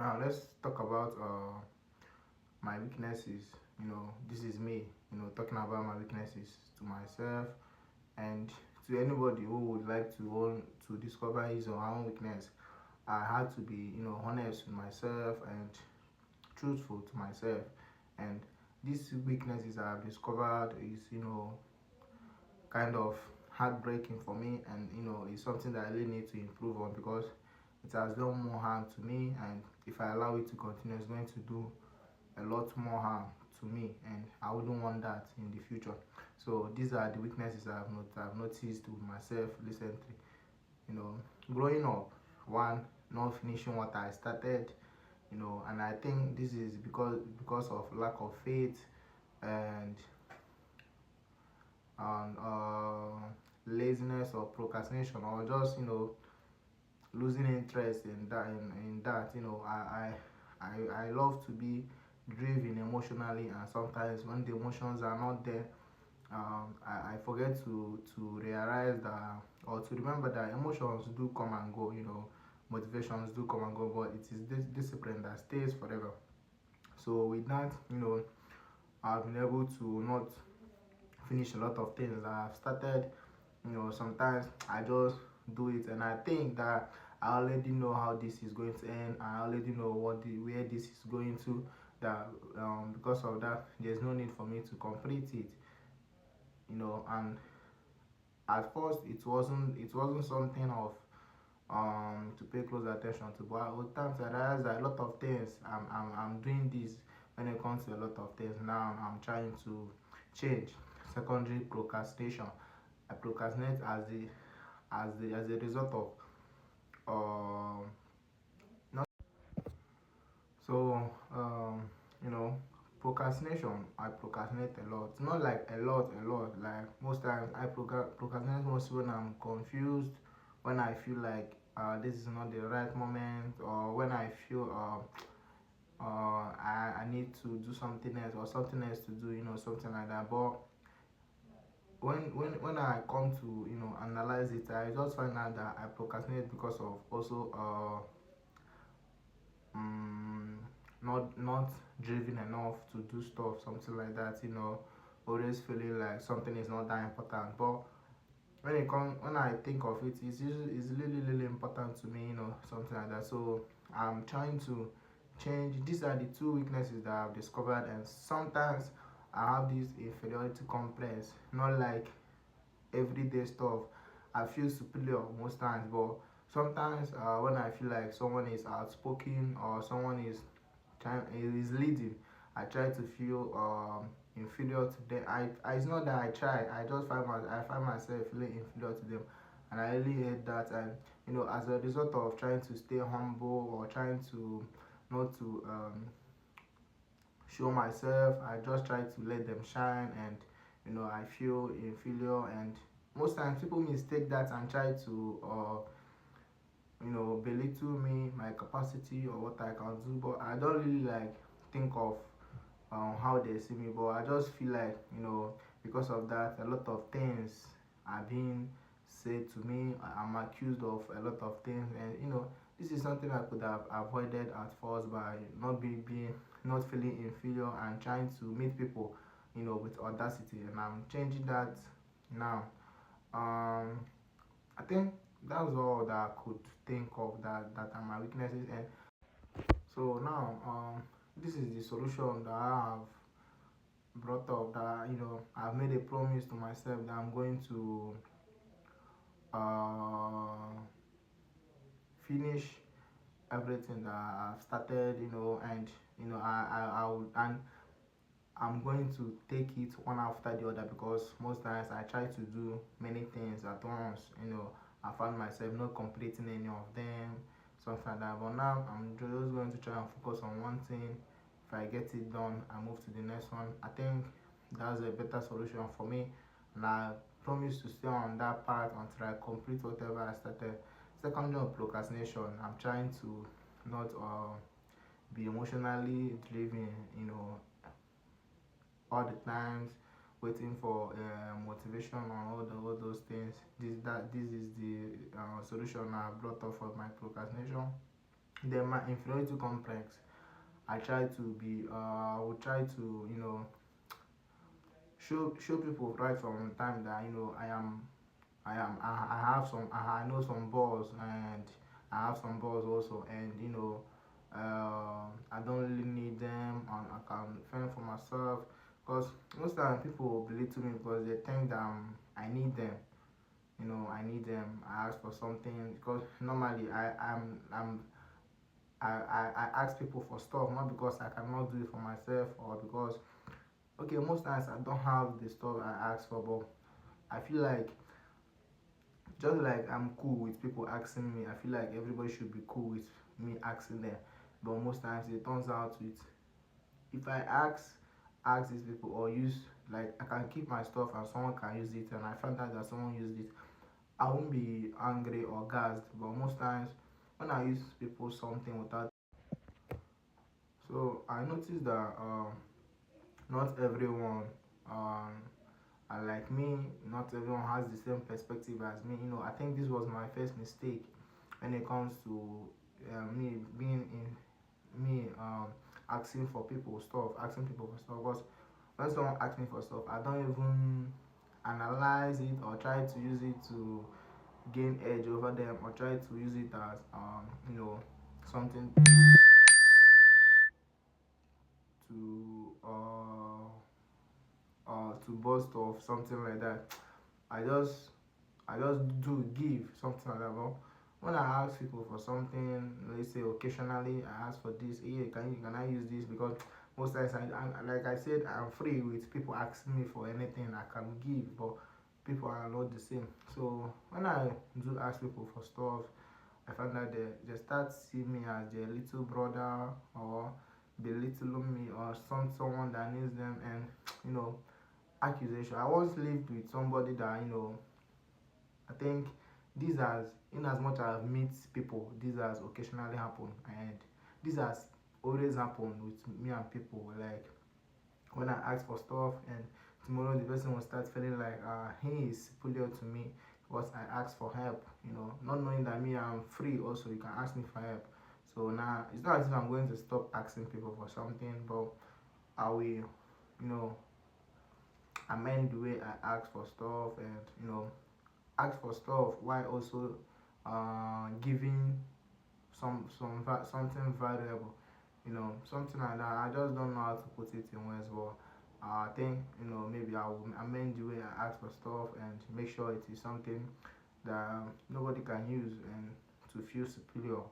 Now let's talk about my weaknesses. This is me. Talking about my weaknesses to myself and to anybody who would like to want to discover his or her own weakness. I had to be honest with myself and truthful to myself. And these weaknesses I have discovered is kind of heartbreaking for me, and it's something that I really need to improve on because it has done more harm to me, and if I allow it to continue it's going to do a lot more harm to me, and I wouldn't want that in the future. So these are the weaknesses I've noticed with myself recently. you know Growing up, one, not finishing what I started, and I think this is because of lack of faith and laziness or procrastination, or just losing interest in that. I love to be driven emotionally, and sometimes when the emotions are not there, I forget to realize that, or to remember that emotions do come and go. Motivations do come and go, but it is this discipline that stays forever. So with that, I've been able to not finish a lot of things that I've started. Sometimes I just do it, and I think that I already know how this is going to end. I already know where this is going to. That because of that, there's no need for me to complete it. And at first, it wasn't something of to pay close attention to. But with times I realized that a lot of things I'm doing this when it comes to a lot of things. Now I'm trying to change. Secondary procrastination. I procrastinate as a result of not so you know procrastination. I procrastinate a lot, not like a lot. Like most times I procrastinate most when I'm confused, when I feel like this is not the right moment, or when I feel I need to do something else, or something else to do, something like that. But when I come to analyze it, I just find out that I procrastinate because of also um not driven enough to do stuff, something like that. Always feeling like something is not that important. But when I think of it, it's really important to me, something like that. So I'm trying to change. These are the two weaknesses that I've discovered, and sometimes I have this inferiority complex, not like everyday stuff. I feel superior most times, but sometimes when I feel like someone is outspoken or someone is leading, I try to feel inferior to them. It's not that I try. I find myself feeling inferior to them, and I really hate that. And as a result of trying to stay humble, or trying to not to show myself, I just try to let them shine, and I feel inferior. And most times people mistake that and try to belittle me, my capacity, or what I can do. But I don't really like think of how they see me. But I just feel like because of that, a lot of things are being said to me. I'm accused of a lot of things, and this is something I could have avoided at first by not feeling inferior and trying to meet people with audacity, and I'm changing that now. I think that's all that I could think of that are my weaknesses. And so now, this is the solution that I have brought up, that I've made a promise to myself that I'm going to uh, finish everything that I've started, and I would, and I'm going to take it one after the other, because most times I try to do many things at once. I find myself not completing any of them, something like that. But now I'm just going to try and focus on one thing. If I get it done, I move to the next one. I think that's a better solution for me, and I promise to stay on that path until I complete whatever I started. Secondly, on procrastination, I'm trying to not be emotionally driven, all the times waiting for motivation and all those things. This is the solution I brought up for my procrastination. then my inferiority complex, I try to be I will try to, show people right from time that, I have some, I know some balls, and I have some balls also, and I don't really need them, and I can fend for myself. Because most time people belittle me because they think that I need them. I need them. I ask for something because normally I ask people for stuff, not because I cannot do it for myself, or because, okay, most times I don't have the stuff I ask for, but I feel like, just like I'm cool with people asking me, I feel like everybody should be cool with me asking them. But most times it turns out with, if I ask these people, or use, like, I can keep my stuff and someone can use it, and I found out that someone used it, I won't be angry or gassed. But most times when I use people something without, so I noticed that not everyone um and like me, not everyone has the same perspective as me. I think this was my first mistake when it comes to me being in me asking for people stuff, asking people for stuff. Because when someone asks me for stuff, I don't even analyze it or try to use it to gain edge over them, or try to use it as something to to boast of, something like that. I just I just do give something like that. But when I ask people for something, let's say occasionally, I ask for this. Hey, can I use this? Because most times, like I said, I'm free with people asking me for anything I can give, but people are not the same. So when I do ask people for stuff, I find that they start seeing me as their little brother, or belittle me, or someone that needs them, and you know accusation. I once lived with somebody that, I think this has, in as much as I've met people, this has occasionally happened, and this has always happened with me and people. Like, when I ask for stuff, and tomorrow the person will start feeling like he is superior to me because I asked for help. Not knowing that me, I'm free. Also, you can ask me for help. So now it's not as if I'm going to stop asking people for something, but I will, amend the way I ask for stuff, and ask for stuff while also giving something valuable, something like that. I just don't know how to put it in words, but I think, maybe I will amend the way I ask for stuff, and make sure it is something that nobody can use and to feel superior.